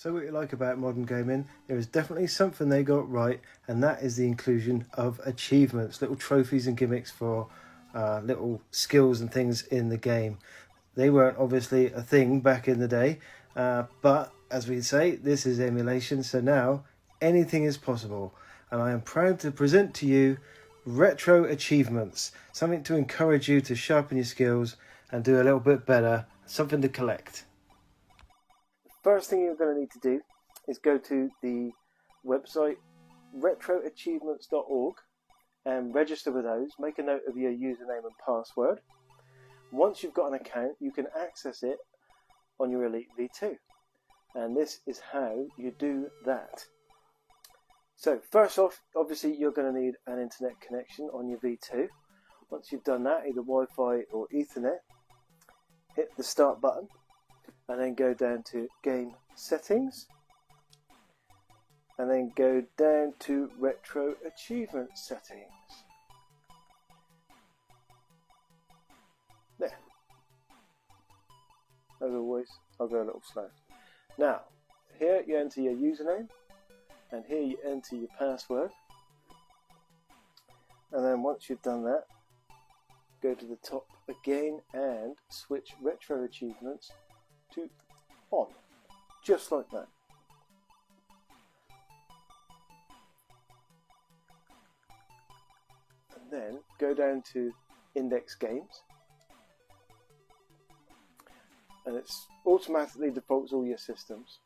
So what you like about modern gaming, there is definitely something they got right, and that is the inclusion of achievements, little trophies and gimmicks for little skills and things in the game. They weren't obviously a thing back in the day, but as we say, this is emulation, so now anything is possible. And I am proud to present to you retro achievements, something to encourage you to sharpen your skills and do a little bit better, something to collect. First thing you're going to need to do is go to the website retroachievements.org and register with those. Make a note of your username and password. Once you've got an account, you can access it on your Elite V2. And this is how you do that. So first off, obviously you're going to need an internet connection on your V2. Once you've done that, either Wi-Fi or Ethernet, hit the start button and then go down to game settings and then go down to retro achievement settings. There. As always, I'll go a little slow. Now, here you enter your username and here you enter your password, and then once you've done that, go to the top again and switch retro achievements to on, just like that. And then go down to index games, and it's automatically defaults all your systems.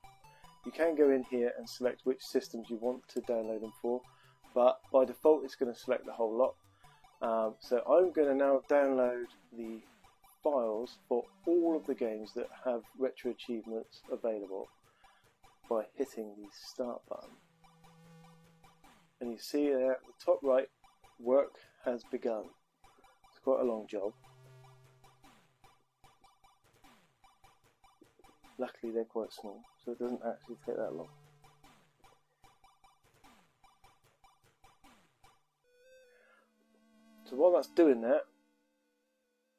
You can go in here and select which systems you want to download them for, but by default it's going to select the whole lot. So I'm going to now download the files for all of the games that have retro achievements available by hitting the start button. And you see there at the top right, work has begun. It's quite a long job. Luckily they're quite small, so it doesn't actually take that long. So while that's doing that,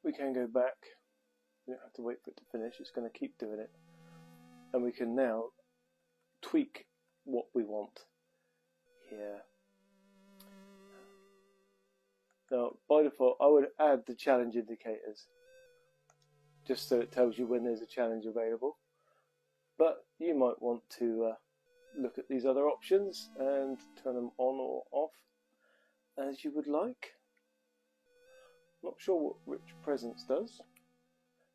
we can go back. We don't have to wait for it to finish, it's going to keep doing it. And we can now tweak what we want here. Now, by default, I would add the challenge indicators, just so it tells you when there's a challenge available. But you might want to look at these other options and turn them on or off as you would like. Not sure what Rich Presence does,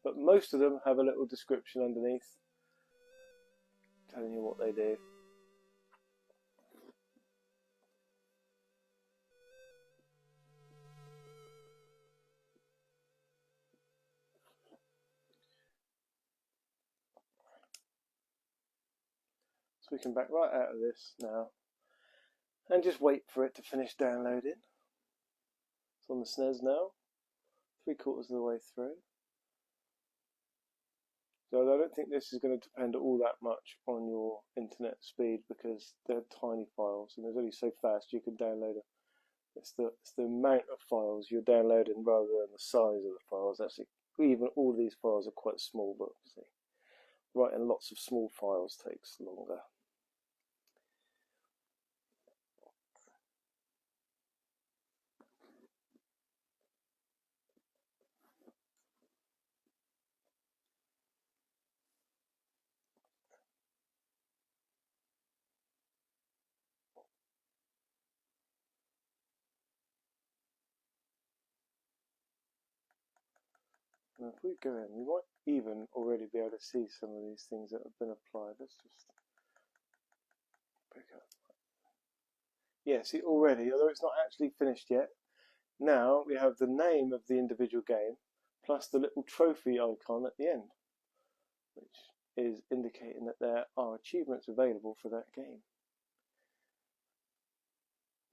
but most of them have a little description underneath telling you what they do. So we can back right out of this now and just wait for it to finish downloading. It's on the SNES now, 3/4 of the way through. So I don't think this is going to depend all that much on your internet speed because they're tiny files and there's only so fast you can download it. It's the amount of files you're downloading rather than the size of the files. Actually, even all of these files are quite small, but obviously writing lots of small files takes longer. Now if we go in, we might even already be able to see some of these things that have been applied. Let's just pick up. Yeah, see already, although it's not actually finished yet, now we have the name of the individual game plus the little trophy icon at the end, which is indicating that there are achievements available for that game.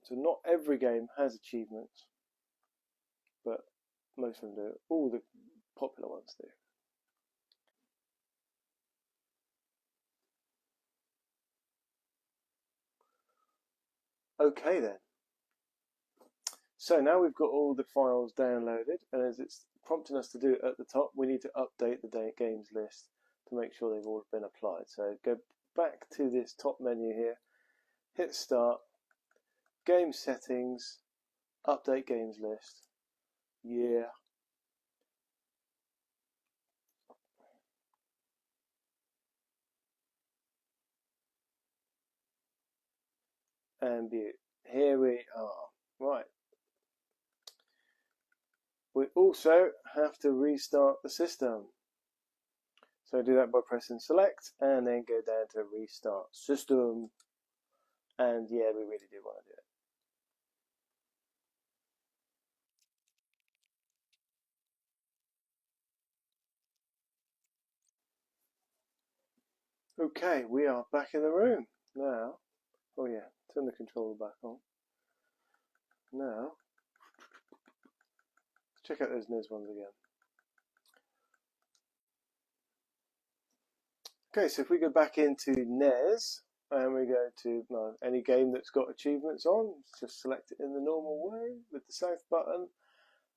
So not every game has achievements, but most of them do. All the popular ones do. Okay then. So now we've got all the files downloaded, and as it's prompting us to do it at the top, we need to update the games list to make sure they've all been applied. So go back to this top menu here, hit start, game settings, update games list. Yeah. And view. Here we are. Right. We also have to restart the system. So do that by pressing select and then go down to restart system. And yeah, we really do want to do it. Okay, we are back in the room now. Oh yeah, turn the controller back on. Now, let's check out those NES ones again. Okay, so if we go back into NES and we go to any game that's got achievements on, just select it in the normal way with the south button.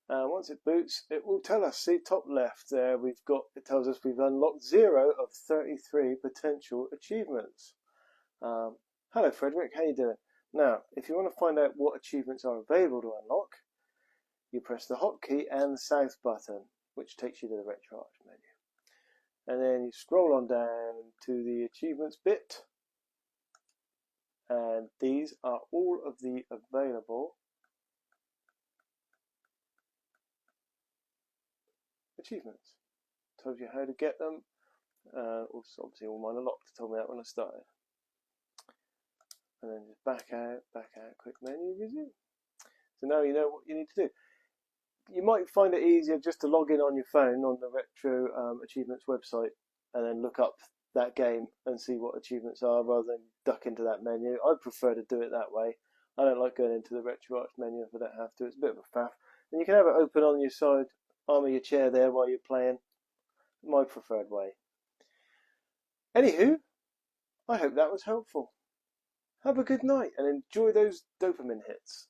And once it boots, it will tell us. See, top left there, it tells us we've unlocked 0 of 33 potential achievements. Hello, Frederick, how you doing? Now, if you want to find out what achievements are available to unlock, you press the hotkey and the south button, which takes you to the RetroArch menu. And then you scroll on down to the achievements bit, and these are all of the available achievements. Tells you how to get them. Obviously all mine are locked. It told me that when I started. And then just back out, quick menu, resume. So now you know what you need to do. You might find it easier just to log in on your phone on the Retro Achievements website and then look up that game and see what achievements are rather than duck into that menu. I prefer to do it that way. I don't like going into the RetroArch menu if I don't have to. It's a bit of a faff. And you can have it open on your side, arm of your chair there while you're playing. My preferred way. Anywho, I hope that was helpful. Have a good night and enjoy those dopamine hits.